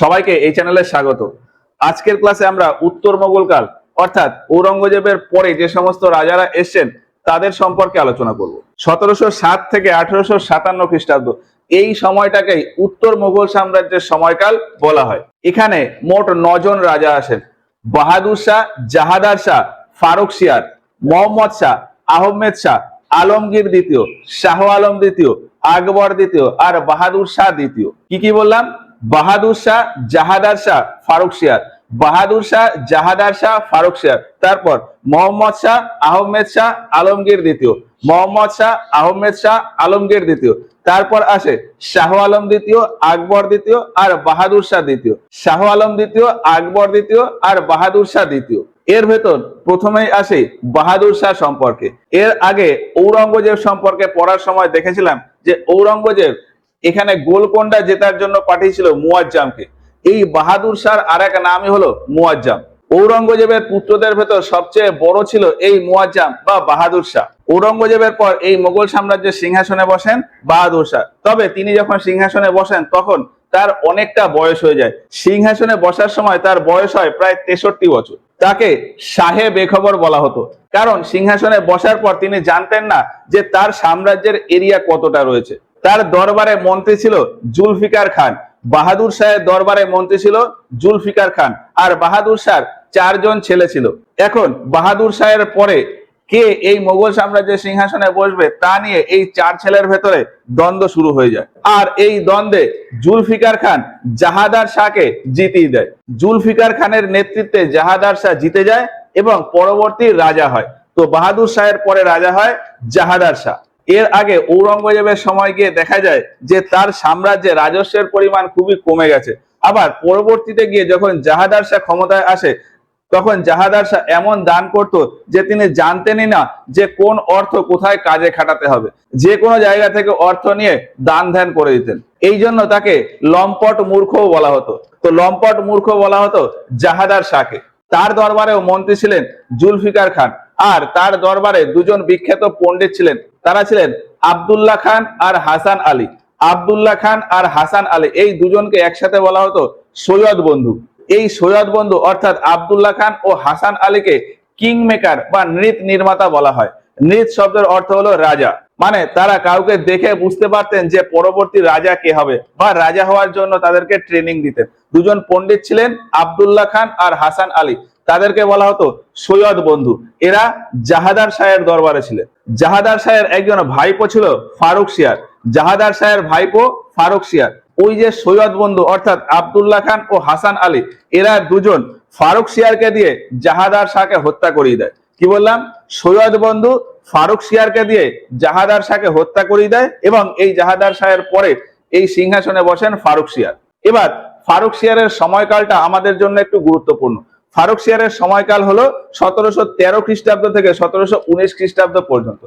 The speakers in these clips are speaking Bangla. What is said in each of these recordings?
সবাইকে এই চ্যানেলে স্বাগত। আজকের ক্লাসে আমরা উত্তর মোগলকাল অর্থাৎ ঔরঙ্গজেবের পরে যে সমস্ত রাজারা এসেছেন তাদের সম্পর্কে আলোচনা করব। 1707 থেকে 1857 খ্রিস্টাব্দ এই সময়টাকেই উত্তর মোগল সাম্রাজ্যের সময়কাল বলা হয়। এখানে মোট 9 জন রাজা আসেন। বাহাদুর শাহ, জাহাদার শাহ, ফারুকশিয়ার, মোহাম্মদ শাহ, আহমেদ শাহ, আলমগীর দ্বিতীয়, শাহ আলম দ্বিতীয়, আকবর দ্বিতীয় আর বাহাদুর শাহ দ্বিতীয়। কি বললাম? বাহাদুর শাহ, জাহাদার শাহ, ফারুকশিয়ার, বাহাদুর শাহ, জাহাদার শাহ, ফারুকশিয়ার, তারপর মোহাম্মদ শাহ, আহমেদ শাহ, আলমগীর দ্বিতীয়, মোহাম্মদ শাহ, আহমেদ শাহ, আলমগীর দ্বিতীয়, তারপর আসে শাহ আলম দ্বিতীয়, আকবর দ্বিতীয় আর বাহাদুর শাহ দ্বিতীয়। শাহ আলম দ্বিতীয়, আকবর দ্বিতীয় আর বাহাদুর শাহ দ্বিতীয়। এর ভেতর প্রথমেই আসে বাহাদুর শাহ সম্পর্কে। এর আগে ঔরঙ্গজেব সম্পর্কে পড়ার সময় দেখেছিলাম যে ঔরঙ্গজেব এখানে গোলকোন্ডা জেতার জন্য পাঠিয়েছিল মুয়াজ্জামকে। এই বাহাদুর শাহর আরেক নামই হলো মুয়াজ্জাম। ঔরঙ্গজেবের পুত্রদের ভেতর সবচেয়ে বড় ছিল এই মুয়াজ্জাম বা বাহাদুর শাহ। ঔরঙ্গজেবের পর এই মোগল সাম্রাজ্যের সিংহাসনে বসেন বাহাদুর শাহ। তবে তিনি যখন সিংহাসনে বসেন তখন তার অনেকটা বয়স হয়ে যায়। সিংহাসনে বসার সময় তার বয়স হয় প্রায় 63 বছর। তাকে শাহে বেখবর বলা হতো, কারণ সিংহাসনে বসার পর তিনি জানতেন না যে তার সাম্রাজ্যের এরিয়া কতটা রয়েছে। তার দরবারে মন্ত্রী ছিল জুলফিকার খান। বাহাদুর শাহের দরবারে মন্ত্রী ছিল জুলফিকার খান আর বাহাদুর শাহর 4 জন ছেলে ছিল। এখন বাহাদুর শাহের পরে কে এই মোগল সাম্রাজ্যের সিংহাসনে বসবে তা নিয়ে এই 4 ছেলের ভেতরে দ্বন্দ্ব শুরু হয়ে যায়। আর এই দ্বন্দ্বে জুলফিকার খান জাহাদার শাহকে জিতিয়ে দেয়। জুলফিকার খানের নেতৃত্বে জাহাদার শাহ জিতে যায় এবং পরবর্তী রাজা হয়। তো বাহাদুর শাহের পরে রাজা হয় জাহাদার শাহ। এর আগে ঔরঙ্গজেবের সময় গিয়ে দেখা যায় যে তার সাম্রাজ্যে রাজস্বের পরিমাণ খুবই কমে গেছে। আবার পরবর্তীতে গিয়ে যখন জাহাদার শাহ ক্ষমতায় আসে তখন জাহাদার শাহ এমন দান করত যে তিনি জানতেনই না যে কোন অর্থ কোথায় কাজে খাটাতে হবে। যে কোনো জায়গা থেকে অর্থ নিয়ে দান ধ্যান করে দিতেন। এই জন্য তাকে লম্পট মূর্খও বলা হতো। তো লম্পট মূর্খ বলা হতো জাহাদার শাহকে। তার দরবারেও মন্ত্রী ছিলেন জুলফিকার খান আর তার দরবারে 2 জন বিখ্যাত পণ্ডিত ছিলেন। তারা ছিলেন আব্দুল্লাহ খান আর হাসান আলী। আব্দুল্লাহ খান আর হাসান আলী এই 2 জনকে একসাথে বলা হতো সৈয়দ বন্ধু। এই সৈয়দ বন্ধু অর্থাৎ আব্দুল্লাহ খান ও হাসান আলীকে কিং মেকার বা নৃত নির্মাতা বলা হয়। নৃত শব্দের অর্থ হলো রাজা, মানে তারা কাউকে দেখে বুঝতে পারতেন যে পরবর্তী রাজা কে হবে বা রাজা হওয়ার জন্য তাদেরকে ট্রেনিং দিতেন। 2 জন পণ্ডিত ছিলেন আব্দুল্লাহ খান আর হাসান আলী, তাদেরকে বলা হতো সৈয়দ বন্ধু। এরা জাহাদার শাহের দরবারে ছিলেন। জাহাদার শাহের একজন ভাইপো ছিল ফারুকশিয়ার। জাহাদার শাহের ভাইপো ফারুকশিয়ার ওই যে সৈয়দ বন্ধু অর্থাৎ আব্দুল্লাহ খান ও হাসান আলী, এরা 2 জন ফারুকশিয়ারকে দিয়ে জাহাদার শাহকে হত্যা করিয়ে দেয়। কি বললাম? সৈয়দ বন্ধু ফারুকশিয়ারকে দিয়ে জাহাদার শাহকে হত্যা করিয়ে দেয় এবং এই জাহাদার শাহের পরে এই সিংহাসনে বসেন ফারুকশিয়ার। এবার ফারুকশিয়ারের সময়কালটা আমাদের জন্য একটু গুরুত্বপূর্ণ। ফারুকশিয়ারের সময়কাল হলো 1713 খ্রিস্টাব্দ থেকে 1719 খ্রিস্টাব্দ পর্যন্ত।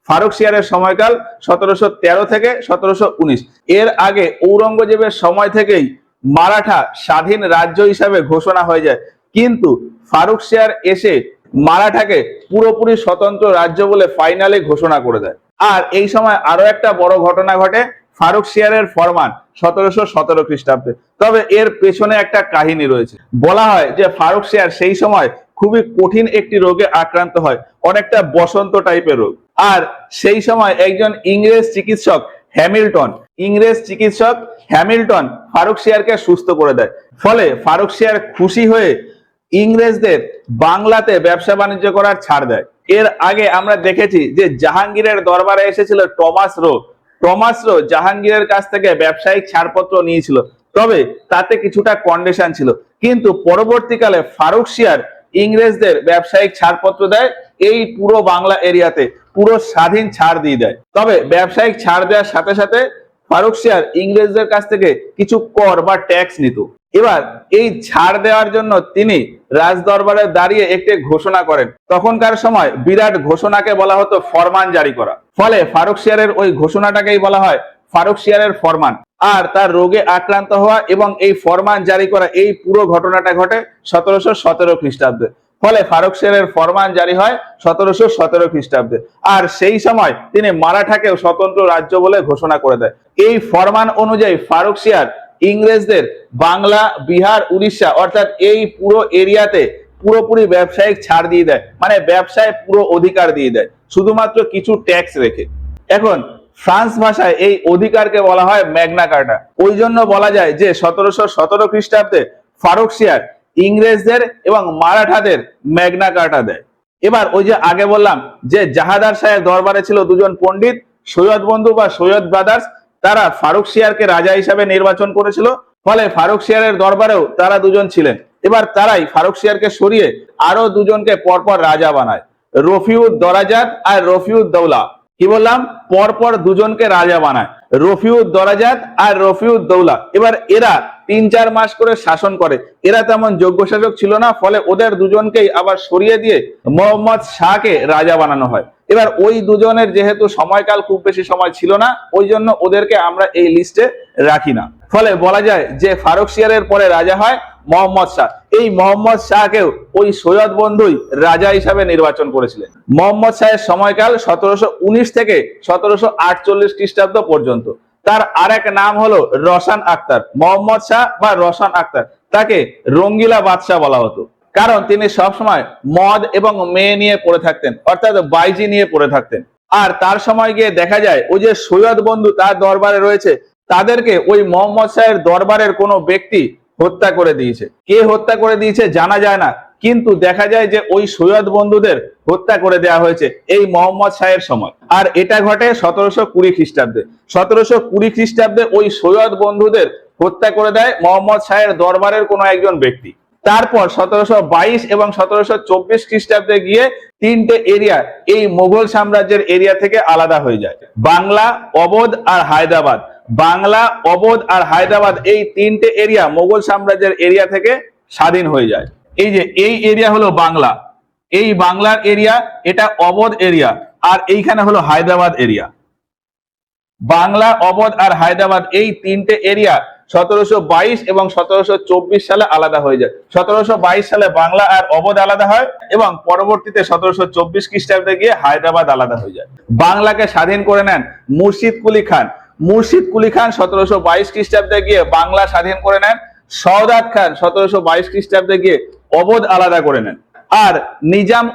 ফারুকশিয়ারের সময়কাল 1713 থেকে 1719। এর আগে ঔরঙ্গজেবের সময় থেকেই মারাঠা স্বাধীন রাজ্য হিসাবে ঘোষণা হয়ে যায়, কিন্তু ফারুকশিয়ার এসে মারাঠাকে পুরোপুরি স্বতন্ত্র রাজ্য বলে ফাইনালি ঘোষণা করে দেয়। আর এই সময় আরো একটা বড় ঘটনা ঘটে, ফারুকশিয়ারের ফরমান 1717 খ্রিস্টাব্দে। তবে এর পেছনে একটা কাহিনী রয়েছে। বলা হয় যে ফারুকশিয়ার সেই সময় খুবই কঠিন একটি রোগে আক্রান্ত হয়, অনেকটা বসন্ত টাইপের রোগ। আর সেই সময় একজন ইংরেজ চিকিৎসক হ্যামিল্টন ফারুকশিয়ারকে সুস্থ করে দেয়। ফলে ফারুকশিয়ার খুশি হয়ে ইংরেজদের বাংলাতে ব্যবসা বাণিজ্য করার ছাড় দেয়। এর আগে আমরা দেখেছি যে জাহাঙ্গীরের দরবারে এসেছিল টমাস রো জাহাঙ্গীরের কাছ থেকে ব্যবসায়িক ছাড়পত্র নিয়েছিল, তবে তাতে কিছুটা কন্ডিশন ছিল। কিন্তু পরবর্তীকালে ফারুকশিয়ার ইংরেজদের ব্যবসায়িক ছাড়পত্র দেয়, এই পুরো বাংলা এরিয়াতে পুরো স্বাধীন ছাড় দিয়ে দেয়। তবে ব্যবসায়িক ছাড় দেওয়ার সাথে সাথে ফারুকশিয়ার ইংরেজদের কাছ থেকে কিছু কর বা ট্যাক্স নিত। এবার এই ছাড় দেওয়ার জন্য তিনি রাজদরবারে দাঁড়িয়ে একটি ঘোষণা করেন। তখনকার সময় বিরাট ঘোষণাকে বলা হতো ফরমান জারি করা। ফলে ফারুকশিয়ারের ওই ঘোষণাটাকেই বলা হয় ফারুকশিয়ারের ফরমান। আর তার রোগে আক্রান্ত হওয়া এবং এই ফরমান জারি করা এই পুরো ঘটনাটা ঘটে 1717 খ্রিস্টাব্দে। ফলে ফারুকশিয়ারের ফরমান জারি হয় 1717 খ্রিস্টাব্দে। আর সেই সময় তিনি মারাঠাকেও স্বতন্ত্র রাজ্য বলে ঘোষণা করে দেয়। এই ফরমান অনুযায়ী ফারুকশিয়ার ইংরেজদের বাংলা, বিহার, উড়িষ্যা অর্থাৎ এই পুরো এরিয়াতে পুরোপুরি ব্যবসায়িক ছাড় দিয়ে দেয়, মানে ব্যবসায় পুরো অধিকার দিয়ে দেয়, শুধুমাত্র কিছু ট্যাক্স রেখে। এখন ফ্রান্স ভাষায় এই অধিকারকে বলা হয় ম্যাগনা কার্টা। ওই জন্য বলা যায় যে 1717 খ্রিস্টাব্দে ফারুকশিয়ার ইংরেজদের এবং মারাঠাদের ম্যাগনা কার্টা দেয়। এবার ওই যে আগে বললাম যে জাহাদার শাহের দরবারে ছিল দুজন পণ্ডিত, সৈয়দ বন্ধু বা সৈয়দ ব্রাদার্স, তারা ফারুকশিয়ারকে রাজা হিসাবে নির্বাচন করেছিল, ফলে ফারুকশিয়ারের দরবারেও তারা দুজন ছিলেন। এবার তারাই ফারুকশিয়ারকে সরিয়ে আরো দুজনকে পরপর রাজা বানায়, রফিউদ দরাজাত আর রফিউদ দৌলা। কি বললাম, পরপর দুজনকে রাজা বানায়, রফিউদ দরাজাত আর রফিউদ দৌলা। এবার এরা 3-4 মাস করে শাসন করে, এরা তেমন যোগ্য শাসক ছিল না, ফলে ওদের দুজনকেই আবার সরিয়ে দিয়ে মোহাম্মদ শাহকে রাজা বানানো হয়। এবার ওই দুজনের যেহেতু সময়কাল খুব বেশি সময় ছিল না, ওই জন্য ওদেরকে আমরা এই লিস্টে রাখি না। ফলে বলা যায় যে ফারুকশিয়ারের পরে রাজা হয় মোহাম্মদ শাহ। এই মোহাম্মদ শাহকেও ওই সৈয়দ বন্ধুই রাজা হিসাবে নির্বাচন করেছিলেন। মোহাম্মদ শাহের সময়কাল 1719 থেকে 1748 খ্রিস্টাব্দ পর্যন্ত। তার আরেক নাম হলো রওশন আক্তার। মোহাম্মদ শাহ বা রওশন আক্তার, তাকে রঙ্গিলা বাদশাহ বলা হতো, কারণ তিনি সবসময় মদ এবং মেয়ে নিয়ে পড়ে থাকতেন, অর্থাৎ বাইজি নিয়ে পড়ে থাকতেন। আর তার সময় গিয়ে দেখা যায় ওই যে সৈয়দ বন্ধু তার দরবারে রয়েছে, তাদেরকে ওই মোহাম্মদ শাহের দরবারের কোনো ব্যক্তি হত্যা করে দিয়েছে। কে হত্যা করে দিয়েছে জানা যায় না, কিন্তু দেখা যায় যে ওই সৈয়দ বন্ধুদের হত্যা করে দেওয়া হয়েছে এই মোহাম্মদ শাহের সময়। আর এটা ঘটে 1720 খ্রিস্টাব্দে। 1720 খ্রিস্টাব্দে ওই সৈয়দ বন্ধুদের হত্যা করে দেয় মোহাম্মদ শাহের দরবারের কোনো একজন ব্যক্তি। তারপর 1722 এবং 1724 খ্রিস্টাব্দে গিয়ে 3টে এরিয়া এই মুঘল সাম্রাজ্যের এরিয়া থেকে আলাদা হয়ে যায়, বাংলা, অবধ আর হায়দ্রাবাদ। বাংলা, অবধ আর হায়দ্রাবাদ এই 3টে এরিয়া মুঘল সাম্রাজ্যের এরিয়া থেকে স্বাধীন হয়ে যায়। এই যে এই এরিয়া হলো বাংলা, এই বাংলার এরিয়া, এটা অবধ এরিয়া, আর এইখানে হলো হায়দ্রাবাদ এরিয়া। বাংলা, অবধ আর হায়দ্রাবাদ এই 3টে এরিয়া 1722 এবং 1724 সালে আলাদা হয়ে যায়। 1722 সালে বাংলা আর অবধ আলাদা হয় এবং পরবর্তীতে 1724 খ্রিস্টাব্দে গিয়ে হায়দ্রাবাদ আলাদা হয়ে যায়। বাংলাকে স্বাধীন করে নেন মুর্শিদ কুলি খান। মুর্শিদ কুলি খান 1722 খ্রিস্টাব্দে গিয়ে বাংলা স্বাধীন করে নেন। সওদাত খান 1722 খ্রিস্টাব্দে গিয়ে অবধ আলাদা করে নেন। আর নিজাম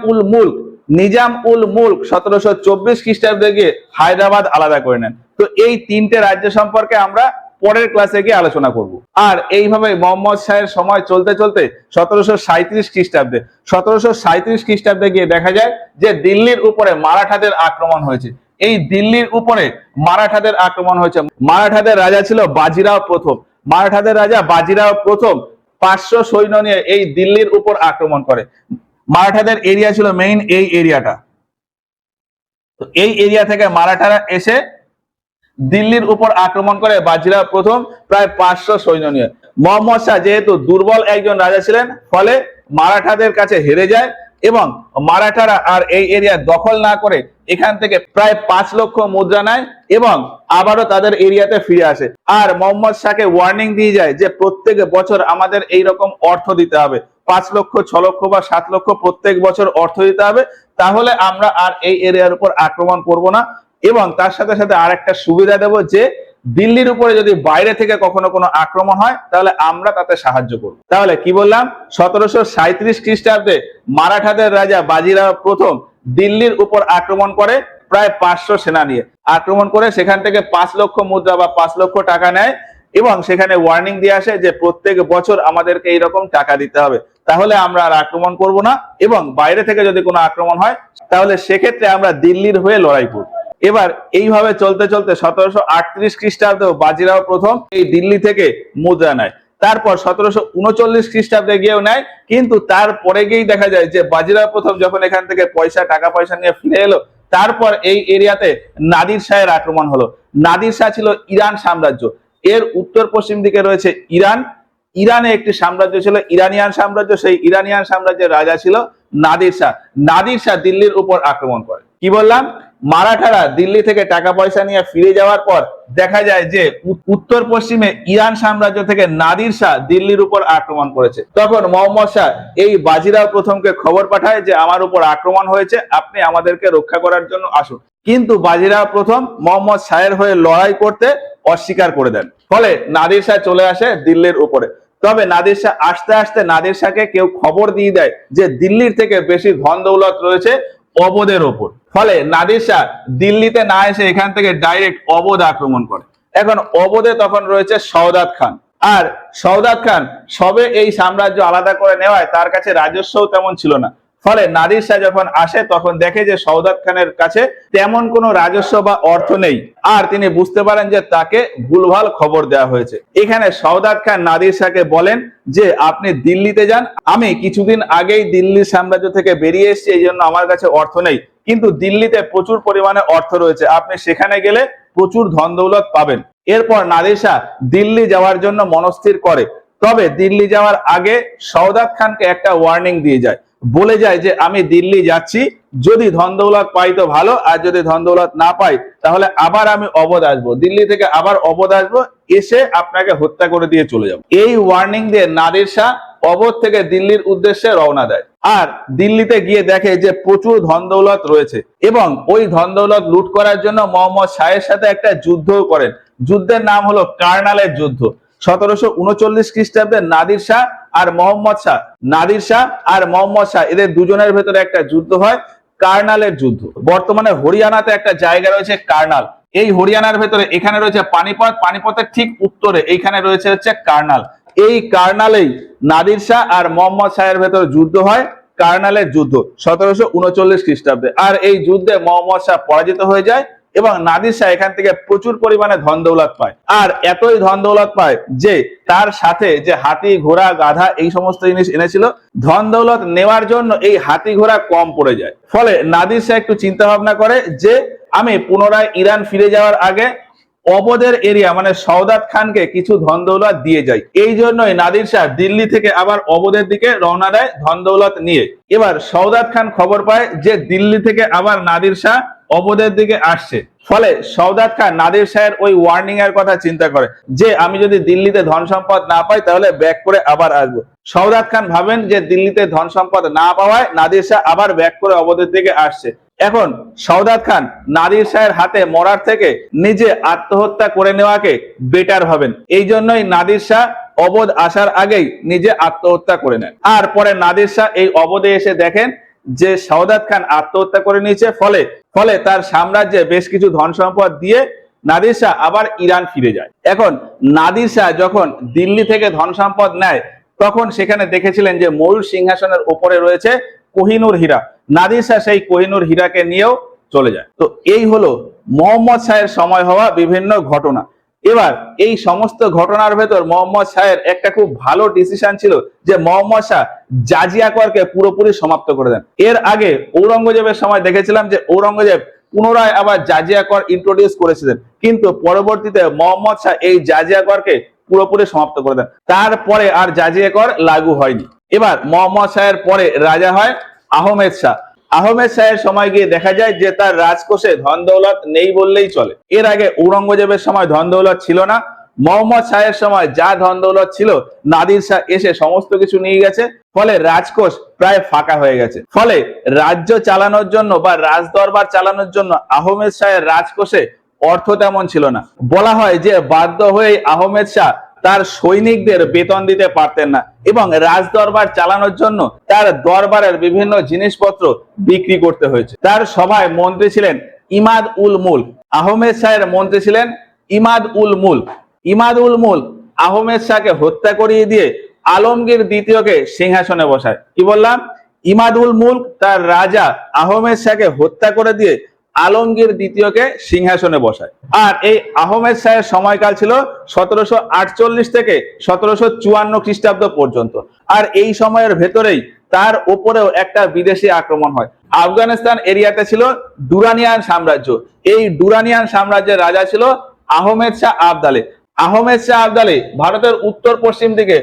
উল মুলক 1724 খ্রিস্টাব্দে গিয়ে হায়দ্রাবাদ আলাদা করে নেন। তো এই 3টে রাজ্য সম্পর্কে আমরা পরের ক্লাসে গিয়ে আলোচনা করব। আর এইভাবে মোহাম্মদ শাহের সময় চলতে চলতে 1737 খ্রিস্টাব্দে 1737 খ্রিস্টাব্দে গিয়ে দেখা যায় যে দিল্লির উপরে মারাঠাদের আক্রমণ হয়েছে। এই দিল্লির উপরে মারাঠাদের আক্রমণ হয়েছে। মারাঠাদের রাজা ছিল বাজিরাও প্রথম। মারাঠাদের রাজা বাজিরাও প্রথম 500 সৈন্য নিয়ে এই দিল্লির উপর আক্রমণ করে। মারাঠাদের এরিয়া ছিল মেইন এই এরিয়াটা। তো এই এরিয়া থেকে মারাঠারা এসে দিল্লির উপর আক্রমণ করে বাজিরাও প্রথম প্রায় 500 সৈন্য নিয়ে। মোহাম্মদ শাহ যেহেতু দুর্বল একজন রাজা ছিলেন, ফলে মারাঠাদের কাছে হেরে যায় এবং মারাঠারা আর এই এরিয়া দখল না করে এখান থেকে প্রায় 5 লক্ষ মুদ্রা নেয় এবং আবারও তাদের এরিয়াতে ফিরে আসে। আর মোহাম্মদ শাহকে ওয়ার্নিং দিয়ে যায় যে প্রত্যেক বছর আমাদের এই রকম অর্থ দিতে হবে, 5 লক্ষ, 6 লক্ষ বা 7 লক্ষ প্রত্যেক বছর অর্থ দিতে হবে, তাহলে আমরা আর এই এরিয়ার উপর আক্রমণ করব না। এবং তার সাথে সাথে আরেকটা সুবিধা দেব যে দিল্লির উপরে যদি বাইরে থেকে কখনো কোনো আক্রমণ হয় তাহলে আমরা তাতে সাহায্য করব। তাহলে কি বললাম, 1737 খ্রিস্টাব্দে মারাঠাদের রাজা বাজিরাও প্রথম দিল্লির উপর আক্রমণ করে প্রায় 500 সেনা নিয়ে। আক্রমণ করে সেখান থেকে 5 লক্ষ মুদ্রা বা 5 লক্ষ টাকা নেয় এবং সেখানে ওয়ার্নিং দিয়ে আসে যে প্রত্যেক বছর আমাদেরকে এইরকম টাকা দিতে হবে, তাহলে আমরা আর আক্রমণ করব না। এবং বাইরে থেকে যদি কোনো আক্রমণ হয় তাহলে সেক্ষেত্রে আমরা দিল্লির হয়ে লড়াই করব। এবার এইভাবে চলতে চলতে 1738 খ্রিস্টাব্দে বাজিরাও প্রথম এই দিল্লি থেকে মুদ্রা নেয়। তারপর 1739 খ্রিস্টাব্দে গিয়েও নেয়, কিন্তু তারপরে গিয়েই দেখা যায় যে বাজিরাও প্রথম যখন এখান থেকে টাকা পয়সা নিয়ে ফিরে এলো, তারপর এই এরিয়াতে নাদির শাহের আক্রমণ হলো। নাদির শাহ ছিল ইরান সাম্রাজ্য, এর উত্তর পশ্চিম দিকে রয়েছে ইরান। ইরানে একটি সাম্রাজ্য ছিল ইরানিয়ান সাম্রাজ্য, সেই ইরানিয়ান সাম্রাজ্যের রাজা ছিল নাদির শাহ। নাদির শাহ দিল্লির উপর আক্রমণ করে। কি বললাম, মারাঠারা দিল্লি থেকে টাকা পয়সা নিয়ে ফিরে যাওয়ার পর দেখা যায় যে উত্তর পশ্চিমে ইরান সাম্রাজ্য থেকে নাদির শাহ দিল্লির উপর আক্রমণ করেছে। তখন মোহাম্মদ শাহ এই বাজিরাও প্রথমকে খবর পাঠায় যে আমার উপর আক্রমণ হয়েছে, আপনি আমাদেরকে রক্ষা করার জন্য আসুন। কিন্তু বাজিরাও প্রথম মোহাম্মদ শাহের হয়ে লড়াই করতে অস্বীকার করে দেন, ফলে নাদির শাহ চলে আসে দিল্লির উপরে। তবে নাদির শাহ আস্তে আস্তে নাদির শাহকে কেউ খবর দিয়ে দেয় যে দিল্লির থেকে বেশি ধন দৌলত রয়েছে অবধের ওপর, ফলে নাদির শাহ দিল্লিতে না এসে এখান থেকে ডাইরেক্ট অবধ আক্রমণ করে। এখন অবধে তখন রয়েছে সওদাত খান, আর সওদাত খান সবে এই সাম্রাজ্য আলাদা করে নেওয়ায় তার কাছে রাজস্বও তেমন ছিল না। ফলে নাদির শাহ যখন আসে তখন দেখে যে সওদাত খানের কাছে তেমন কোনো রাজস্ব বা অর্থ নেই, আর তিনি বুঝতে পারেন যে তাকে ভুলভাল খবর দেওয়া হয়েছে। এখানে সওদাত খান নাদির শাহকে বলেন যে আপনি দিল্লিতে যান, আমি কিছুদিন আগেই দিল্লির সাম্রাজ্য থেকে বেরিয়ে এসেছি, এই জন্য আমার কাছে অর্থ নেই, কিন্তু দিল্লিতে প্রচুর পরিমাণে অর্থ রয়েছে, আপনি সেখানে গেলে প্রচুর ধন দৌলত পাবেন। এরপর নাদির শাহ দিল্লি যাওয়ার জন্য মনস্থির করে। তবে দিল্লি যাওয়ার আগে সওদাত খানকে একটা ওয়ার্নিং দিয়ে যায়, বলে যায় যে আমি দিল্লি যাচ্ছি, যদি ধন দৌলত পাই তো ভালো, আর যদি ধন দৌলত না পাই তাহলে আবার আমি অবধ আসবো, দিল্লি থেকে আবার অবধ আসবো, এসে আপনাকে হত্যা করে দিয়ে চলে যাব। এই ওয়ার্নিং দিয়ে নাদির শাহ অবধ থেকে দিল্লির উদ্দেশ্যে রওনা দেয়, আর দিল্লিতে গিয়ে দেখে যে প্রচুর ধন দৌলত রয়েছে, এবং ওই ধন দৌলত লুট করার জন্য মোহাম্মদ শাহের সাথে একটা যুদ্ধও করেন। যুদ্ধের নাম হলো কার্নালের যুদ্ধ। 1739 খ্রিস্টাব্দে নাদির শাহ আর মোহাম্মদ শাহ, নাদির শাহ আর মোহাম্মদ শাহ এদের দুজনের ভেতরে একটা যুদ্ধ হয়, কার্নালের যুদ্ধ। বর্তমানে হরিয়ানাতে একটা জায়গা রয়েছে কার্নাল, এই হরিয়ানার ভেতরে এখানে রয়েছে পানিপথ, পানিপথের ঠিক উত্তরে এইখানে রয়েছে হচ্ছে কার্নাল। এই কার্নালেই নাদির শাহ আর মোহাম্মদ শাহের ভেতরে যুদ্ধ হয়, কার্নালের যুদ্ধ 1739 খ্রিস্টাব্দে। আর এই যুদ্ধে মোহাম্মদ শাহ পরাজিত হয়ে যায় এবং নাদির শাহ এখান থেকে প্রচুর পরিমাণে ধন দৌলত পায়। আর এতই ধন দৌলত পায় যে তার সাথে যে হাতি ঘোড়া গাধা এই সমস্ত জিনিস এনেছিল, ধন দৌলত নেওয়ার জন্য এই হাতি ঘোড়া কম পড়ে যায়। ফলে নাদির শাহ একটু চিন্তা ভাবনা করে যে আমি পুনরায় ইরান ফিরে যাওয়ার আগে অবধের এরিয়া মানে সওদাত খানকে কিছু ধন দৌলত দিয়ে যায়। এই জন্যই নাদির শাহ দিল্লি থেকে আবার অবধের দিকে রওনা দেয় ধন দৌলত নিয়ে। এবার সওদাত খান খবর পায় যে দিল্লি থেকে আবার নাদির শাহ অবধের দিকে আসছে, ফলে সওদাত খান নাদির শাহের ওই ওয়ার্নিং এর কথা চিন্তা করে যে আমি যদি দিল্লিতে ধন সম্পদ না পাই তাহলে ব্যাক করে আবার আসবো। সওদাত খান ভাবেন যে দিল্লিতে ধন সম্পদ না পাওয়ায় নাদির শাহ আবার ব্যাক করে অবধের দিকে আসছে। এখন সওদাত খান নাদির শাহের হাতে মরার থেকে নিজে আত্মহত্যা করে নেওয়াকে বেটার ভাবেন, এই জন্যই নাদির শাহ অবধ আসার আগেই নিজে আত্মহত্যা করে নেন। আর পরে নাদির শাহ এই অবধে এসে দেখেন যে সওদাত খান আত্মহত্যা করে নিয়েছে, ফলে তার সাম্রাজ্যে বেশ কিছু ধন সম্পদ দিয়ে নাদির শাহ আবার ইরান ফিরে যায়। এখন নাদির শাহ যখন দিল্লি থেকে ধন সম্পদ নেয় তখন সেখানে দেখেছিলেন যে ময়ূর সিংহাসনের উপরে রয়েছে কোহিনূর হীরা। নাদির শাহ সেই কোহিনূর হীরাকে নিয়েও চলে যায়। তো এই হলো মোহাম্মদ শাহের সময় হওয়া বিভিন্ন ঘটনা। এবার এই সমস্ত ঘটনার ভেতর মোহাম্মদ শাহের একটা খুব ভালো ডিসিশন ছিল যে মোহাম্মদ শাহ জাজিয়া করকে পুরোপুরি সমাপ্ত করে দেন। এর আগে ঔরঙ্গজেবের সময় দেখেছিলাম যে ঔরঙ্গজেব পুনরায় আবার জাজিয়া কর ইন্ট্রোডিউস করেছিলেন, কিন্তু পরবর্তীতে মোহাম্মদ শাহ এই জাজিয়া করকে পুরোপুরি সমাপ্ত করে দেন। তারপরে আর জাজিয়া কর লাগু হয়নি। এবার মোহাম্মদ শাহের পরে রাজা হয় আহমেদ শাহ। আহমেদ শাহের সময় গিয়ে দেখা যায় যে তার রাজকোষে ধন দৌলত নেই বললেই চলে। এর আগে ঔরঙ্গজেবের সময় ধন দৌলত ছিল না, মোহাম্মদ শাহের সময় যা ধন দৌলত ছিল নাদির শাহ এসে সমস্ত কিছু নিয়ে গেছে, ফলে রাজকোষ প্রায় ফাঁকা হয়ে গেছে। ফলে রাজ্য চালানোর জন্য বা রাজদরবার চালানোর জন্য আহমেদ শাহের রাজকোষে অর্থ তেমন ছিল না। বলা হয় যে বাধ্য হয়ে আহমেদ শাহ তার সৈনিকদের বেতন দিতে পারতেন না এবং রাজদরবার চালানোর জন্য তার দরবারের বিভিন্ন জিনিসপত্র বিক্রি করতে হয়েছে। তার সভায় মন্ত্রী ছিলেন ইমাদ উল মুলক। আহমেদ শাহের মন্ত্রী ছিলেন ইমাদ উল মুলক। ইমাদ উল মুলক আহমেদ শাহকে হত্যা করিয়ে দিয়ে আলমগীর দ্বিতীয়কে সিংহাসনে বসায়। কি বললাম? ইমাদ উল মুলক তার রাজা আহমেদ শাহকে হত্যা করে দিয়ে আলমগীর দ্বিতীয়কে সিংহাসনে বসায়। আর এই আহমেদ শাহের সময়কাল ছিল 1748 থেকে 1754 খ্রিস্টাব্দ পর্যন্ত। আর এই সময়ের ভেতরেই তার উপরেও একটা বিদেশি আক্রমণ হয়। আফগানিস্তান এরিয়াতে ছিল দুরানিয়ান সাম্রাজ্য। এই দুরানিয়ান সাম্রাজ্যের রাজা ছিল আহমেদ শাহ আবদালি। আহমেদ শাহ আবদালি ভারতের উত্তর পশ্চিম দিকে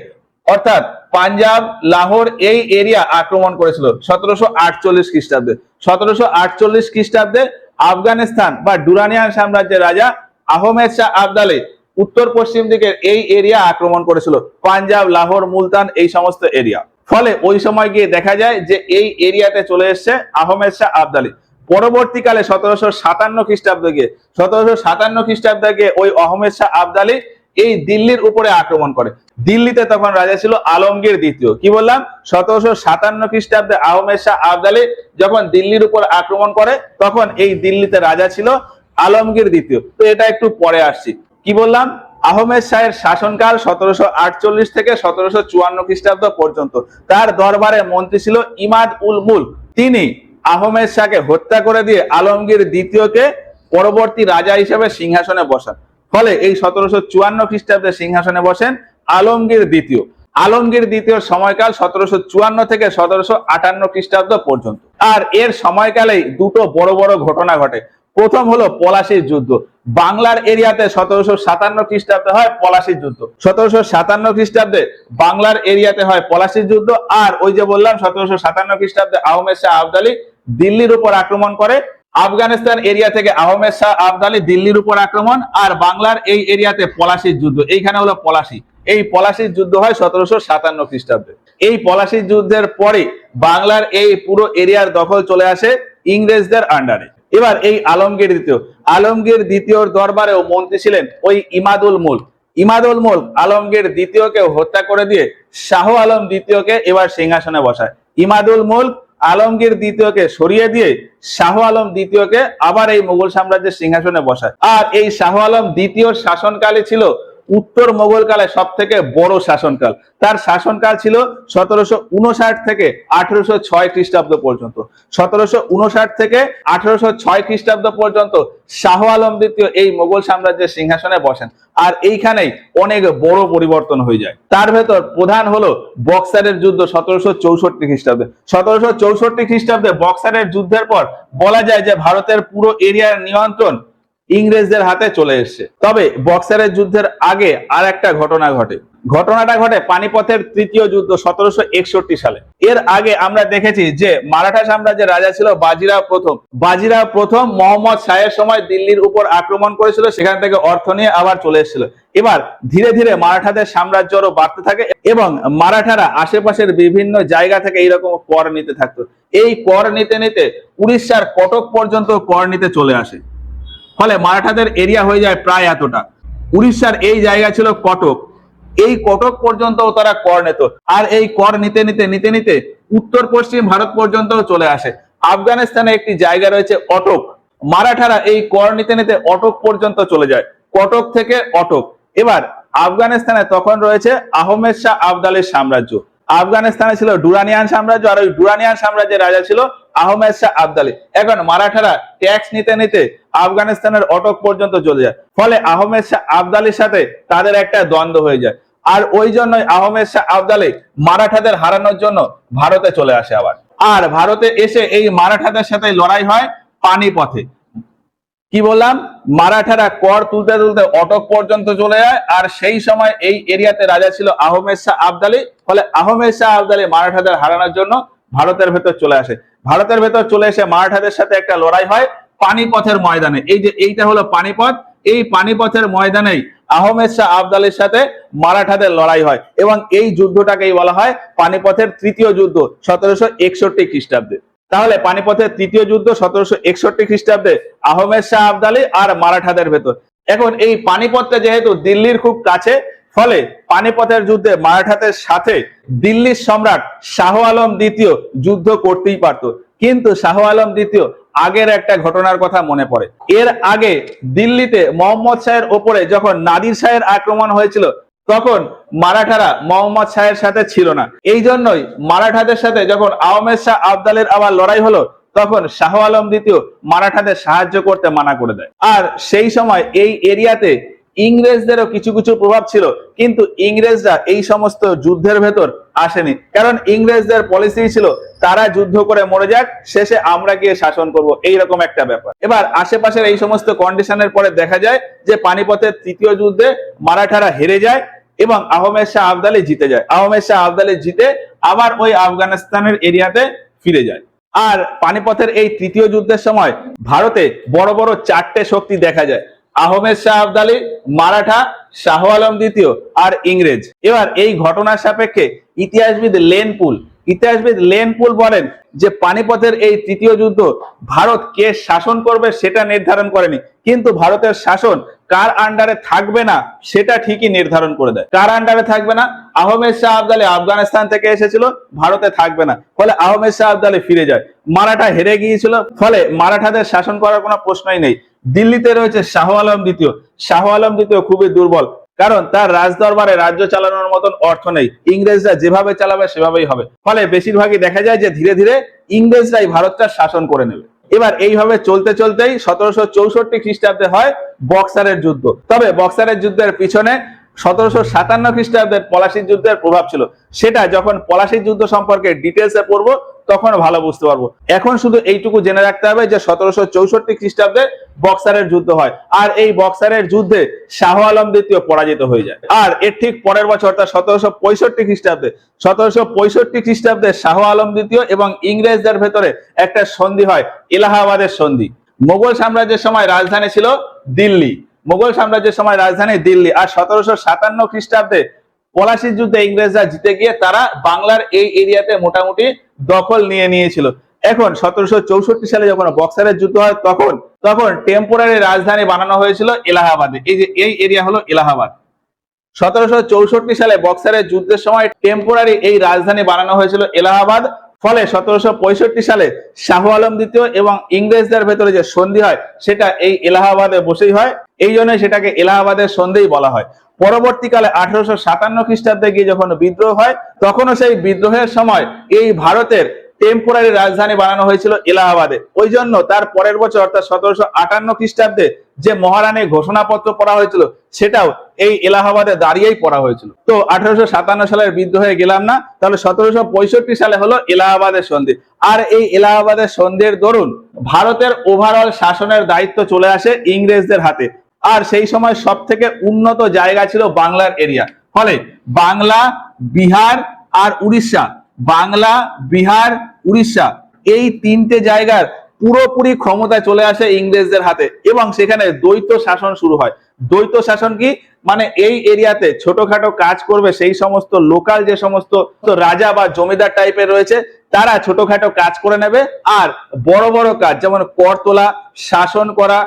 অর্থাৎ পাঞ্জাব, লাহোর এই এরিয়া আক্রমণ করেছিল 1748 খ্রিস্টাব্দে। 1748 খ্রিস্টাব্দে আফগানিস্তান বা ডুরানিয়ান সাম্রাজ্যের রাজা আহমেদ শাহ আবদালী উত্তর পশ্চিম দিকের এই এরিয়া আক্রমণ করেছিল, পাঞ্জাব, লাহোর, মুলতান, এই সমস্ত এরিয়া। ফলে ওই সময় গিয়ে দেখা যায় যে এই এরিয়াতে চলে এসছে আহমেদ শাহ আবদালী। পরবর্তীকালে 1757 খ্রিস্টাব্দে গিয়ে 1757 খ্রিস্টাব্দে গিয়ে ওই আহমেদ শাহ আবদালী এই দিল্লির উপরে আক্রমণ করে। দিল্লিতে তখন রাজা ছিল আলমগীর দ্বিতীয়। কি বললাম? 1757 খ্রিস্টাব্দে আহমেদ শাহ আবদালী যখন দিল্লির উপর আক্রমণ করে তখন এই দিল্লিতে রাজা ছিল আলমগীর দ্বিতীয়। তো এটা একটু পরে আসছি। কি বললাম? আহমেদ শাহের শাসনকাল 1748 থেকে 1754 খ্রিস্টাব্দ পর্যন্ত। তার দরবারে মন্ত্রী ছিল ইমাদ উল মুলক। তিনি আহমেদ শাহকে হত্যা করে দিয়ে আলমগীর দ্বিতীয়কে পরবর্তী রাজা হিসেবে সিংহাসনে বসান। ফলে এই 1754 খ্রিস্টাব্দে সিংহাসনে বসেন আলমগীর দ্বিতীয়। আলমগীর দ্বিতীয়র সময়কাল 1754 থেকে 1758 খ্রিস্টাব্দ পর্যন্ত। আর এর সময়কালেই দুটো বড় বড় ঘটনা ঘটে। প্রথম হলো পলাশীর যুদ্ধ। বাংলার এরিয়াতে 1757 খ্রিস্টাব্দে হয় পলাশীর যুদ্ধ। 1757 খ্রিস্টাব্দে বাংলার এরিয়াতে হয় পলাশীর যুদ্ধ। আর ওই যে বললাম 1757 খ্রিস্টাব্দে আহমেদ শাহ আবদালী দিল্লির উপর আক্রমণ করে। আফগানিস্তান এরিয়া থেকে আহমেদ শাহ আবদালী দিল্লির উপর আক্রমণ, আর বাংলার এই এরিয়াতে পলাশীর যুদ্ধ। এইখানে হলো পলাশী। এই পলাশীর যুদ্ধ হয় 1757 খ্রিস্টাব্দে। এই পলাশীর যুদ্ধের পরে বাংলার এই পুরো এরিয়ার দখল চলে আসে ইংরেজদের আন্ডারে। এবার এই আলমগীর দ্বিতীয়র দরবারেও মন্ত্রী ছিলেন ওই ইমাদুল মুলক। ইমাদুল মুলক আলমগীর দ্বিতীয়কে হত্যা করে দিয়ে শাহ আলম দ্বিতীয়কে এবার সিংহাসনে বসায়। ইমাদুল মুলক আলমগীর দ্বিতীয়কে সরিয়ে দিয়ে শাহ আলম দ্বিতীয়কে আবার এই মুঘল সাম্রাজ্যের সিংহাসনে বসায়। আর এই শাহ আলম দ্বিতীয়র শাসনকালে ছিল উত্তর মোগল কালে সব থেকে বড় শাসনকাল। তার শাসনকাল ছিল 1759 থেকে 1806 খ্রিস্টাব্দ পর্যন্ত। 1759 থেকে 1806 খ্রিস্টাব্দ পর্যন্ত শাহ আলম দ্বিতীয় এই মোগল সাম্রাজ্যের সিংহাসনে বসেন। আর এইখানেই অনেক বড় পরিবর্তন হয়ে যায়। তার ভেতর প্রধান হলো বক্সারের যুদ্ধ 1764 খ্রিস্টাব্দে। 1764 খ্রিস্টাব্দে বক্সারের যুদ্ধের পর বলা যায় যে ভারতের পুরো এরিয়ার নিয়ন্ত্রণ ইংরেজদের হাতে চলে এসছে। তবে বক্সারের যুদ্ধের আগে আর একটা ঘটনাটা ঘটে পানিপথের তৃতীয় যুদ্ধ 1761 সালে। এর আগে আমরা দেখেছি যে মারাঠা সাম্রাজ্যের রাজা ছিল বাজিরাও প্রথম মোহাম্মদ শাহের সময় দিল্লির উপর আক্রমণ করেছিল, সেখান থেকে অর্থ নিয়ে আবার চলে এসেছিল। এবার ধীরে ধীরে মারাঠাদের সাম্রাজ্য আরো বাড়তে থাকে এবং মারাঠারা আশেপাশের বিভিন্ন জায়গা থেকে এইরকম কর নিতে থাকতো। এই কর নিতে নিতে উড়িষ্যার কটক পর্যন্ত কর নিতে চলে আসে। ফলে মারাঠাদের এরিয়া হয়ে যায় প্রায় এতটা। উড়িষ্যার এই জায়গা ছিল কটক। এই কটক পর্যন্ত তারা কর নিত। আর এই কর নিতে নিতে উত্তর পশ্চিম ভারত পর্যন্ত চলে আসে। আফগানিস্তানে একটি জায়গা রয়েছে অটক। মারাঠারা এই কর নিতে অটক পর্যন্ত চলে যায়। কটক থেকে অটক। এবার আফগানিস্তানে তখন রয়েছে আহমেদ শাহ আবদালীর সাম্রাজ্য। আফগানিস্তানে ছিল ডুরানিয়ান সাম্রাজ্য, আর ওই ডুরানিয়ান সাম্রাজ্যের রাজা ছিল আহমেদ শাহ আবদালী। এখন মারাঠারা ট্যাক্স নিতে আফগানিস্তানের অটক পর্যন্ত চলে যায়। ফলে আহমেদ শাহ আবদালীর সাথে তাদের একটা দ্বন্দ্ব হয়ে যায়। আর ওই জন্যই আহমেদ শাহ আবদালী মারাঠাদের হারানোর জন্য ভারতে চলে আসে আবার। আর ভারতে এসে এই মারাঠাদের সাথে লড়াই হয় পানিপথে। কি বললাম? মারাঠারা কর তুলতে অটক পর্যন্ত চলে যায়। আর সেই সময় এই এরিয়াতে রাজা ছিল আহমেদ শাহ আবদালী। ফলে আহমেদ শাহ আবদালী মারাঠাদের হারানোর জন্য ভারতের ভেতর চলে আসে। ভারতের ভেতর চলে এসে মারাঠাদের সাথে একটা লড়াই হয় পানিপথের ময়দানে। এই যে এইটা হলো পানিপথ। এই পানিপথের ময়দানেই আহমেদ শাহ আবদালীর সাথে মারাঠাদের লড়াই হয় এবং এই যুদ্ধটাকেই বলা হয় পানিপথের তৃতীয় যুদ্ধ 1761 খ্রিস্টাব্দে। তাহলে পানিপথের তৃতীয় যুদ্ধ 1761 খ্রিস্টাব্দে আহমেদ শাহ আবদালী আর মারাঠাদের ভেতর। এখন এই পানিপথটা যেহেতু দিল্লির খুব কাছে, ফলে পানিপথের যুদ্ধে মারাঠাদের সাথে দিল্লির সম্রাট শাহ আলম দ্বিতীয় যুদ্ধ করতেই পারত। কিন্তু শাহ আলম দ্বিতীয় আগের একটা ঘটনার কথা মনে পড়ে। এর আগে দিল্লিতে মোহাম্মদ শাহের ওপরে যখন নাদির শাহের আক্রমণ হয়েছিল তখন মারাঠারা মোহাম্মদ শাহের সাথে ছিল না। এই জন্যই মারাঠাদের সাথে যখন আহমেদ শাহ আবদালের আবার লড়াই হলো তখন শাহ আলম দ্বিতীয় মারাঠাদের সাহায্য করতে মানা করে দেয়। আর সেই সময় এই এরিয়াতে ইংরেজদেরও কিছু কিছু প্রভাব ছিল, কিন্তু ইংরেজরা এই সমস্ত যুদ্ধের ভেতর আসেনি। কারণ ইংরেজদের পলিসি ছিল তারা যুদ্ধ করে মরে যাক, শেষে আমরা গিয়ে শাসন করব, এইরকম একটা ব্যাপার। এবার আশেপাশের এই সমস্ত কন্ডিশনের পরে দেখা যায় যে পানিপথের তৃতীয় যুদ্ধে মারাঠারা হেরে যায় এবং আহমেদ শাহ আবদালী জিতে যায়। আহমেদ শাহ আবদালী জিতে আবার ওই আফগানিস্তানের এরিয়াতে ফিরে যায়। আর পানিপথের এই তৃতীয় যুদ্ধের সময় ভারতে বড় বড় চারটে শক্তি দেখা যায়: আহমেদ শাহ আবদালী, মারাঠা, শাহ আলম দ্বিতীয় আর ইংরেজ। এবার এই ঘটনার সাপেক্ষে ইতিহাসবিদ লেন পুল বলেন যে পানিপথের এই তৃতীয় যুদ্ধ ভারত কে শাসন করবে সেটা নির্ধারণ করেনি, কিন্তু ভারতের শাসন কার আন্ডারে থাকবে না সেটা ঠিকই নির্ধারণ করে দেয়। কার আন্ডারে থাকবে না? আহমেদ শাহ আবদালী আফগানিস্তান থেকে এসেছিল, ভারতে থাকবে না, ফলে আহমেদ শাহ আবদালী ফিরে যায়। মারাঠা হেরে গিয়েছিল, ফলে মারাঠাদের শাসন করার কোনো প্রশ্নই নেই। দিল্লিতে রয়েছে শাহ আলম দ্বিতীয়। শাহ আলম দ্বিতীয় খুবই দুর্বল, কারণ তার রাজদরবারে রাজ্য চালানোর মতন অর্থ নেই। ইংরেজরা যেভাবে চালাবে সেভাবেই হবে, ফলে বেশিরভাগই দেখা যায় যে ধীরে ধীরে ইংরেজরাই ভারতটা শাসন করে নেবে। এবার এইভাবে চলতে চলতেই 1764 খ্রিস্টাব্দে হয় বক্সারের যুদ্ধ। তবে বক্সারের যুদ্ধের পিছনে 1757 খ্রিস্টাব্দের পলাশির যুদ্ধের প্রভাব ছিল। সেটা যখন পলাশির যুদ্ধ সম্পর্কে ডিটেলসে পড়বো তখন ভালো বুঝতে পারবো। এখন শুধু এইটুকু জেনে রাখতে হবে যে 1764 খ্রিস্টাব্দে বক্সারের যুদ্ধ হয়, আর এই বক্সারের যুদ্ধে শাহ আলম দ্বিতীয় পরাজিত হয়ে যায়। আর এর ঠিক পরের বছর অর্থাৎ 1765 খ্রিস্টাব্দে শাহ আলম দ্বিতীয় এবং ইংরেজদের ভেতরে একটা সন্ধি হয়, এলাহাবাদের সন্ধি। মোগল সাম্রাজ্যের সময় রাজধানী ছিল দিল্লি। আর 1757 খ্রিস্টাব্দে পলাশির যুদ্ধে ইংরেজরা জিতে গিয়ে তারা বাংলার এই এরিয়াতে মোটামুটি দখল নিয়ে নিয়েছিল। এখন 1764 সালে যখন বক্সারের যুদ্ধ হয় তখন টেম্পোরারি রাজধানী বানানো হয়েছিল এলাহাবাদে। এই যে এই এরিয়া হলো এলাহাবাদ। 1764 সালে বক্সারের যুদ্ধের সময় টেম্পোরারি এই রাজধানী বানানো হয়েছিল এলাহাবাদ। ফলে 1765 সালে শাহ আলম দ্বিতীয় এবং ইংরেজদের ভেতরে যে সন্ধি হয় সেটা এই এলাহাবাদে বসেই হয়, এই জন্য সেটাকে এলাহাবাদের সন্ধিই বলা হয়। পরবর্তীকালে 1857 খ্রিস্টাব্দে গিয়ে যখন বিদ্রোহ হয় তখনও সেই বিদ্রোহের সময় এই ভারতের টেম্পোরারি রাজধানী বানানো হয়েছিল এলাহাবাদে। ওই জন্য তার পরের বছর অর্থাৎ 1758 খ্রিস্টাব্দে যে মহারানী ঘোষণাপত্র পড়া হয়েছিল সেটাও এই এলাহাবাদে দাঁড়িয়েই পড়া হয়েছিল। তো 1857 সালের বিদ্রোহে গেলাম না, তাহলে 1765 সালে হলো এলাহাবাদের সন্ধি। আর এই এলাহাবাদের সন্ধির দরুন ভারতের ওভারঅল শাসনের দায়িত্ব চলে আসে ইংরেজদের হাতে। আর সেই সময় সব থেকে উন্নত জায়গা ছিল বাংলার এরিয়া। ফলে বাংলা, বিহার আর উড়িষ্যা এই তিনটে জায়গার পুরোপুরি ক্ষমতা চলে আসে ইংরেজদের হাতে এবং সেখানে দ্বৈত শাসন শুরু হয়। দ্বৈত শাসন কি মানে? এই এরিয়াতে ছোটখাটো কাজ করবে সেই সমস্ত লোকাল যে সমস্ত রাজা বা জমিদার টাইপের রয়েছে তারা ছোটখাটো কাজ করে নেবে, আর বড় বড় কাজ যেমন কর তোলা, শাসন করা,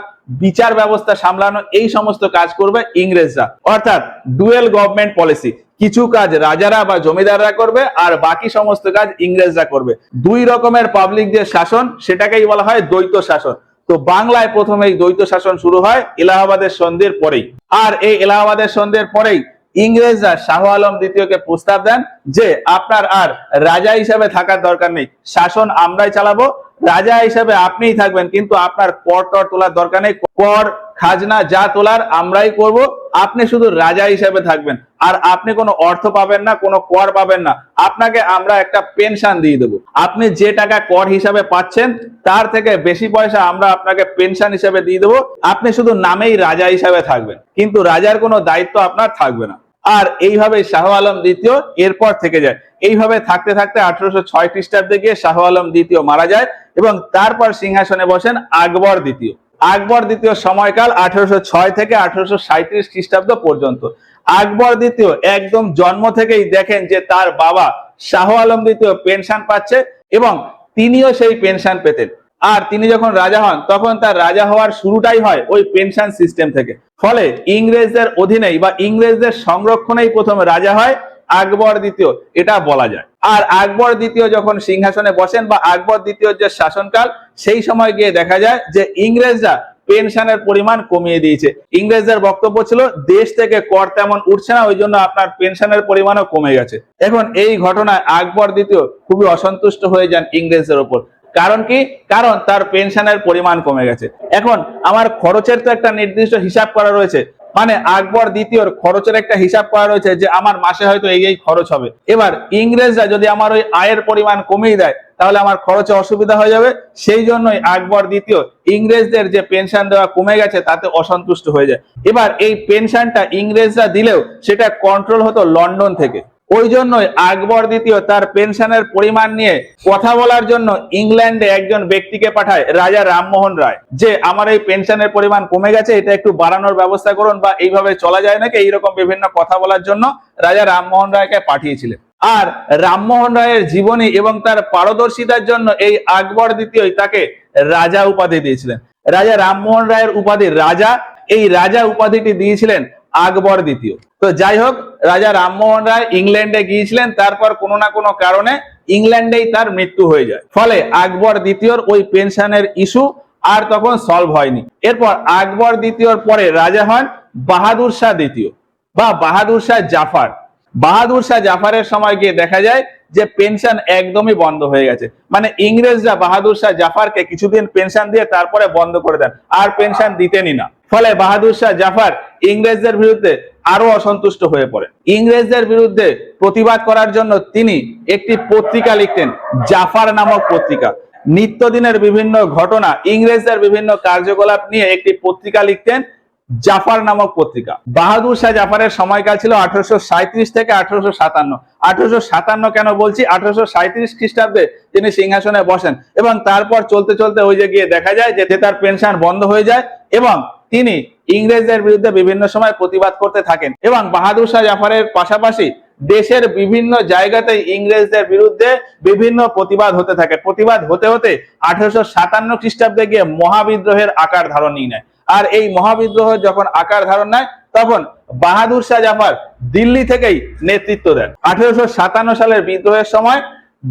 বিচার ব্যবস্থা সামলানো, এই সমস্ত কাজ করবে ইংরেজরা। অর্থাৎ ডুয়েল গভর্নমেন্ট পলিসি। কিছু কাজ রাজারা বা জমিদাররা করবে আর বাকি সমস্ত কাজ ইংরেজরা করবে। দুই রকমের পাবলিক যে শাসন সেটাকেই বলা হয় দ্বৈত শাসন। তো বাংলায় প্রথমে এই দ্বৈত শাসন শুরু হয় এলাহাবাদের সন্ধির পরেই। আর এই এলাহাবাদের সন্ধির পরেই ইংরেজরা শাহ আলম দ্বিতীয়কে প্রস্তাব দেন যে আপনার আর রাজা হিসাবে থাকার দরকার নেই, শাসন আমরাই চালাবো, রাজা হিসাবে আপনিই থাকবেন, কিন্তু আপনার কর টর তোলার দরকার নেই, কর খাজনা যা তোলার আমরাই করব, আপনি শুধু রাজা হিসাবে থাকবেন, আর আপনি কোনো অর্থ পাবেন না, কোনো কর পাবেন না, আপনাকে আমরা একটা পেনশন দিয়ে দেবো, আপনি যে টাকা কর হিসাবে পাচ্ছেন তার থেকে বেশি পয়সা আমরা আপনাকে পেনশন হিসাবে দিয়ে দেবো, আপনি শুধু নামেই রাজা হিসাবে থাকবেন, কিন্তু রাজার কোনো দায়িত্ব আপনার থাকবে না। আর এইভাবে শাহ আলম দ্বিতীয় এরপর থেকে যায়। এইভাবে থাকতে থাকতে 1806 খ্রিস্টাব্দে গিয়ে শাহ আলম দ্বিতীয় মারা যায় এবং তারপর সিংহাসনে বসেন আকবর দ্বিতীয়। আকবর দ্বিতীয় সময়কাল 1806 থেকে 1837 খ্রিস্টাব্দ পর্যন্ত। আকবর দ্বিতীয় একদম জন্ম থেকেই দেখেন যে তার বাবা শাহ আলম দ্বিতীয় পেনশন পাচ্ছে এবং তিনিও সেই পেনশন পেতেন। আর তিনি যখন রাজা হন তখন তার রাজা হওয়ার শুরুটাই হয় ওই পেনশন সিস্টেম থেকে। ফলে ইংরেজদের অধীনেই বা ইংরেজদের সংরক্ষণেই প্রথম রাজা হয় আকবর দ্বিতীয়, এটা বলা যায়। আর আকবর দ্বিতীয় যখন সিংহাসনে বসেন বা আকবর দ্বিতীয় যে শাসনকাল, সেই সময় গিয়ে দেখা যায় যে ইংরেজরা পেনশনের পরিমাণ কমিয়ে দিয়েছে। ইংরেজদের বক্তব্য ছিল দেশ থেকে কর তেমন উঠছে না, ওই জন্য আপনার পেনশনের পরিমাণও কমে গেছে। এখন এই ঘটনায় আকবর দ্বিতীয় খুবই অসন্তুষ্ট হয়ে যান ইংরেজদের উপর। কারণ কি? কারণ তার পেনশনের পরিমাণ কমে গেছে। এখন আমার খরচের তো একটা নির্দিষ্ট হিসাব করা রয়েছে, মানে আকবর দ্বিতীয়র খরচের একটা হিসাব করা রয়েছে যে আমার মাসে হয়তো এই খরচ হবে। এবার ইংরেজরা যদি আমার ওই আয়ের পরিমাণ কমিয়ে দেয় তাহলে আমার খরচে অসুবিধা হয়ে যাবে। সেই জন্যই আকবর দ্বিতীয় ইংরেজদের যে পেনশন দেওয়া কমে গেছে তাতে অসন্তুষ্ট হয়ে যায়। এবার এই পেনশনটা ইংরেজরা দিলেও সেটা কন্ট্রোল হতো লন্ডন থেকে। ওই জন্যই আকবর দ্বিতীয় তার পেনশনের পরিমাণ নিয়ে কথা বলার জন্য ইংল্যান্ডে একজন ব্যক্তিকে পাঠায়, রাজা রামমোহন রায়, যে আমার এই পেনশনের পরিমাণ কমে গেছে, এটা একটু বাড়ানোর ব্যবস্থা করুন, বা এইভাবে চলা যায় নাকি, এইরকম বিভিন্ন কথা বলার জন্য রাজা রামমোহন রায়কে পাঠিয়েছিলেন। আর রামমোহন রায়ের জীবনী এবং তার পারদর্শিতার জন্য এই আকবর দ্বিতীয় তাকে রাজা উপাধি দিয়েছিলেন। রাজা রামমোহন রায়ের উপাধি রাজা, এই রাজা উপাধিটি দিয়েছিলেন আকবর দ্বিতীয়। তো যাই হোক, রাজা রামমোহন রায় ইংল্যান্ডে গিয়েছিলেন, তারপর কোনো না কোনো কারণে ইংল্যান্ডেই তার মৃত্যু হয়ে যায়। ফলে আকবর দ্বিতীয়র ওই পেনশনের ইস্যু আর তখন সলভ হয়নি। এরপর আকবর দ্বিতীয়র পরে রাজা হন বাহাদুর শাহ দ্বিতীয় বা বাহাদুর শাহ জাফর। বাহাদুর শাহ জাফরের সময় গিয়ে দেখা যায় যে পেনশন একদমই বন্ধ হয়ে গেছে, মানে ইংরেজরা বাহাদুর শাহ জাফরকে কিছুদিন পেনশন দিয়ে তারপরে বন্ধ করে দেন, আর পেনশন দিতেনই না। ফলে বাহাদুর শাহ জাফর ইংরেজদের বিরুদ্ধে আরো অসন্তুষ্ট হয়ে পড়ে। ইংরেজদের বিরুদ্ধে প্রতিবাদ করার জন্য তিনি একটি পত্রিকা লিখতেন, জাফর নামক পত্রিকা। নিত্যদিনের বিভিন্ন ঘটনা, ইংরেজদের বিভিন্ন কার্যকলাপ নিয়ে একটি পত্রিকা লিখতেন, জাফর নামক পত্রিকা। বাহাদুর শাহ জাফরের সময়কাল ছিল 1837 থেকে 1857। 1857 কেন বলছি, 1837 খ্রিস্টাব্দে তিনি সিংহাসনে বসেন এবং তারপর চলতে চলতে ওই যে গিয়ে দেখা যায় যে তার পেনশন বন্ধ হয়ে যায় এবং তিনি ইংরেজদের বিরুদ্ধে বিভিন্ন সময় প্রতিবাদ করতে থাকেন। এবং বাহাদুর শাহ জাফরের পাশাপাশি দেশের বিভিন্ন জায়গাতে ইংরেজদের বিরুদ্ধে বিভিন্ন প্রতিবাদ হতে থাকে। প্রতিবাদ হতে হতে 1857 খ্রিস্টাব্দে গিয়ে মহাবিদ্রোহের আকার ধারণ নিয়ে নেয়। আর এই মহাবিদ্রোহ যখন আকার ধারণ নেয় তখন বাহাদুর শাহ জাফর দিল্লি থেকেই নেতৃত্ব দেন। 1857 সালের বিদ্রোহের সময়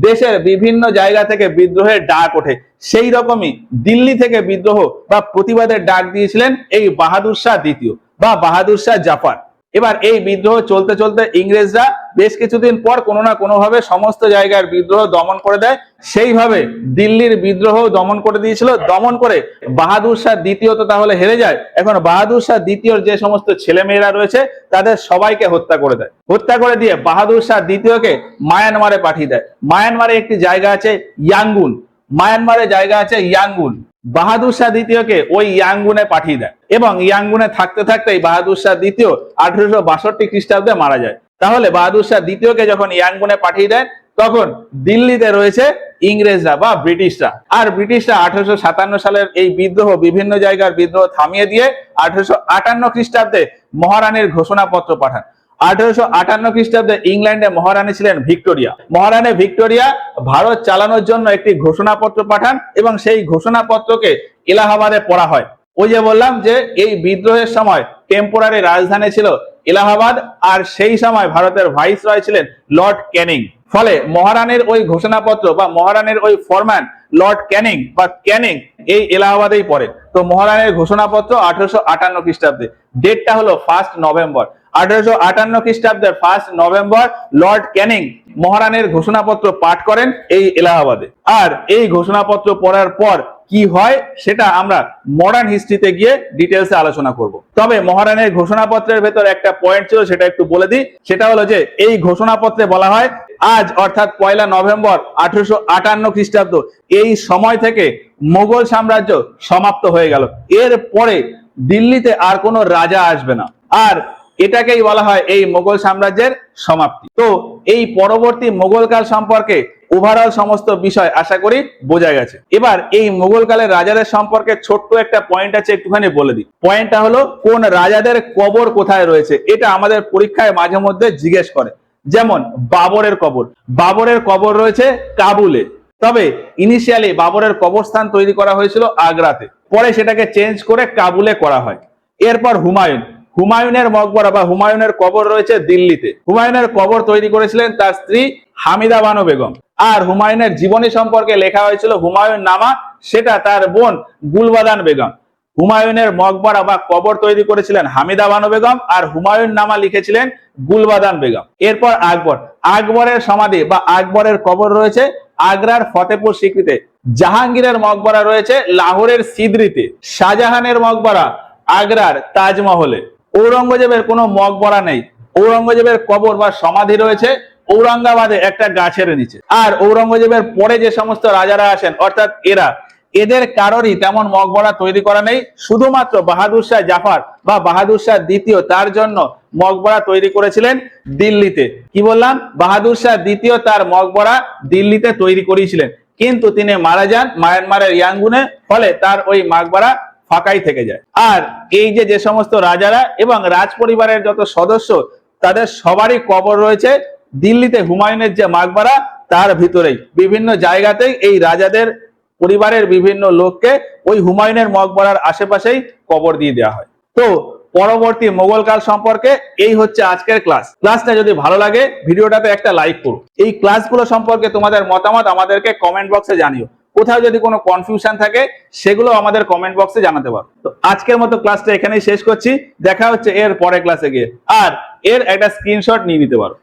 দেশের বিভিন্ন জায়গা থেকে বিদ্রোহের ডাক ওঠে, সেই রকমই দিল্লি থেকে বিদ্রোহ বা প্রতিবাদের ডাক দিয়েছিলেন এই বাহাদুর শাহ দ্বিতীয় বা বাহাদুর শাহ জাফর। এবার এই বিদ্রোহ চলতে চলতে ইংরেজরা বেশ কিছুদিন পর কোনো না কোনো ভাবে সমস্ত জায়গার বিদ্রোহ দমন করে দেয়। সেইভাবে দিল্লির বিদ্রোহ দমন করে দিয়েছিল। দমন করে বাহাদুর শাহ দ্বিতীয় তো তাহলে হেরে যায়। এখন বাহাদুর শাহ দ্বিতীয়র যে সমস্ত ছেলেমেয়েরা রয়েছে তাদের সবাইকে হত্যা করে দেয়। হত্যা করে দিয়ে বাহাদুর শাহ দ্বিতীয়কে মায়ানমারে পাঠিয়ে দেয়। মায়ানমারে একটি জায়গা আছে ইয়াঙ্গুন, মায়ানমারে জায়গা আছে ইয়াঙ্গুন। বাহাদুর শাহ দ্বিতীয়কে ওই ইয়াঙ্গুনে পাঠিয়ে দেয় এবং ইয়াঙ্গুনে থাকতে থাকতেই বাহাদুর শাহ দ্বিতীয় 1862 খ্রিস্টাব্দে মারা যায়। তাহলে বাহাদুর শাহ দ্বিতীয়কে যখন ইয়াঙ্গুনে পাঠিয়ে দেন তখন দিল্লিতে রয়েছে ইংরেজরা বা ব্রিটিশরা। আর ব্রিটিশরা 1857 সালের এই বিদ্রোহ, বিভিন্ন জায়গার বিদ্রোহ থামিয়ে দিয়ে 1858 খ্রিস্টাব্দে মহারানীর ঘোষণাপত্র পাঠান। 1858 খ্রিস্টাব্দে ইংল্যান্ডে মহারানী ছিলেন ভিক্টোরিয়া। মহারানী ভিক্টোরিয়া ভারত চালানোর জন্য একটি ঘোষণাপত্র পাঠান এবং সেই ঘোষণাপত্রকে এলাহাবাদে পড়া হয়। ওই যে বললাম যে এই বিদ্রোহের সময় টেম্পোরারি রাজধানী ছিল এলাহাবাদ, আর সেই সময় ভারতের ভাইসরয় ছিলেন লর্ড ক্যানিং। ফলে মহারানীর ওই ঘোষণাপত্র বা মহারানীর ওই ফরম্যান লর্ড ক্যানিং বা ক্যানিং এই এলাহাবাদেই পড়ে। তো মহারানীর ঘোষণাপত্র 1858 খ্রিস্টাব্দে, ডেটটা হলো 1 নভেম্বর। 1858 খ্রিস্টাব্দের 1 নভেম্বর লর্ড ক্যানিং মহারানীর ঘোষণাপত্র পাঠ করেন এই এলাহাবাদে। আর এই ঘোষণাপত্র পড়ার পর কি হয় সেটা আমরা মডার্ন হিস্ট্রিতে গিয়ে ডিটেলসে আলোচনা করব। তবে মহারানীর ঘোষণাপত্রের ভেতর একটা পয়েন্ট ছিল, সেটা একটু বলে দিই। সেটা হলো যে এই ঘোষণাপত্রে বলা হয় আজ অর্থাৎ 1 নভেম্বর 1858 খ্রিস্টাব্দ, এই সময় থেকে মোগল সাম্রাজ্য সমাপ্ত হয়ে গেল। এর পরে দিল্লিতে আর কোনো রাজা আসবে না, আর এটাকেই বলা হয় এই মোগল সাম্রাজ্যের সমাপ্তি। তো এই পরবর্তী মোগল কাল সম্পর্কে ওভারঅল সমস্ত বিষয় আশা করি বোঝা গেছে। এবার এই মোগল কালের রাজাদের সম্পর্কে ছোট্ট একটা পয়েন্ট আছে, একটুখানি বলে দিই। পয়েন্টটা হলো কোন রাজাদের কবর কোথায় রয়েছে। এটা আমাদের পরীক্ষায় মাঝে মধ্যে জিজ্ঞেস করে। যেমন বাবরের কবর, বাবরের কবর রয়েছে কাবুলে, তবে ইনিশিয়ালি বাবরের কবরস্থান তৈরি করা হয়েছিল আগ্রাতে, পরে সেটাকে চেঞ্জ করে কাবুলে করা হয়। এরপর হুমায়ুন, হুমায়ুনের মকবরা বা হুমায়ুনের কবর রয়েছে দিল্লিতে। হুমায়ুনের কবর তৈরি করেছিলেন তার স্ত্রী হামিদা বানু বেগম। আর হুমায়ুনের জীবনী সম্পর্কে লেখা হয়েছিল হুমায়ুন নামা, সেটা তার বোন গুলবাদান বেগম। হুমায়ুনের মকবরা বা কবর তৈরি করেছিলেন হামিদা বানু বেগম, আর হুমায়ুন নামা লিখেছিলেন গুলবাদান বেগম। এরপর আকবর, আকবরের সমাধি বা আকবরের কবর রয়েছে আগ্রার ফতেপুর সিক্রিতে। জাহাঙ্গীরের মকবরা রয়েছে লাহোরের সিদ্রিতে। শাহজাহানের মকবরা আগ্রার তাজমহলে। ঔরঙ্গজেবের কোনো মকবরা নেই। ঔরঙ্গজেবের কবর বা সমাধি রয়েছে ঔরঙ্গাবাদে একটা গাছের নিচে। আর ঔরঙ্গজেবের পরে যে সমস্ত রাজারা আসেন অর্থাৎ এরা এদের কারোরই তেমন মকবরা তৈরি করা নেই, শুধুমাত্র বাহাদুর শাহ জাফর বা বাহাদুর শাহ দ্বিতীয় তার জন্য মকবরা তৈরি করেছিলেন দিল্লিতে। কি বললাম? বাহাদুর শাহ দ্বিতীয় তার মকবরা দিল্লিতে তৈরি করেছিলেন, কিন্তু তিনি মারা যান মায়ানমারের ইয়াঙ্গুনে, ফলে তার ওই মকবরা ফাঁকাই থেকে যায়। আর এই যে সমস্ত রাজারা এবং রাজ পরিবারের যত সদস্য, তাদের সবারই কবর রয়েছে দিল্লিতে হুমায়ুনের যে মকবরা তার ভিতরেই। বিভিন্ন জায়গাতেই এই রাজাদের পরিবারের বিভিন্ন লোককে ওই হুমায়ুনের মকবরার আশেপাশেই কবর দিয়ে দেওয়া হয়। তো পরবর্তী মোগল কাল সম্পর্কে এই হচ্ছে আজকের ক্লাস। ক্লাসটা যদি ভালো লাগে ভিডিওটাতে একটা লাইক করো। এই ক্লাসগুলো সম্পর্কে তোমাদের মতামত আমাদেরকে কমেন্ট বক্সে জানিও। কোথাও যদি কোনো কনফিউশন থাকে সেগুলো আমাদের কমেন্ট বক্সে জানাতে পারো। তো আজকের মতো ক্লাসটা এখানেই শেষ করছি, দেখা হচ্ছে এর পরের ক্লাসে গিয়ে। আর এর একটা স্ক্রিনশট নিয়ে নিতে পারো।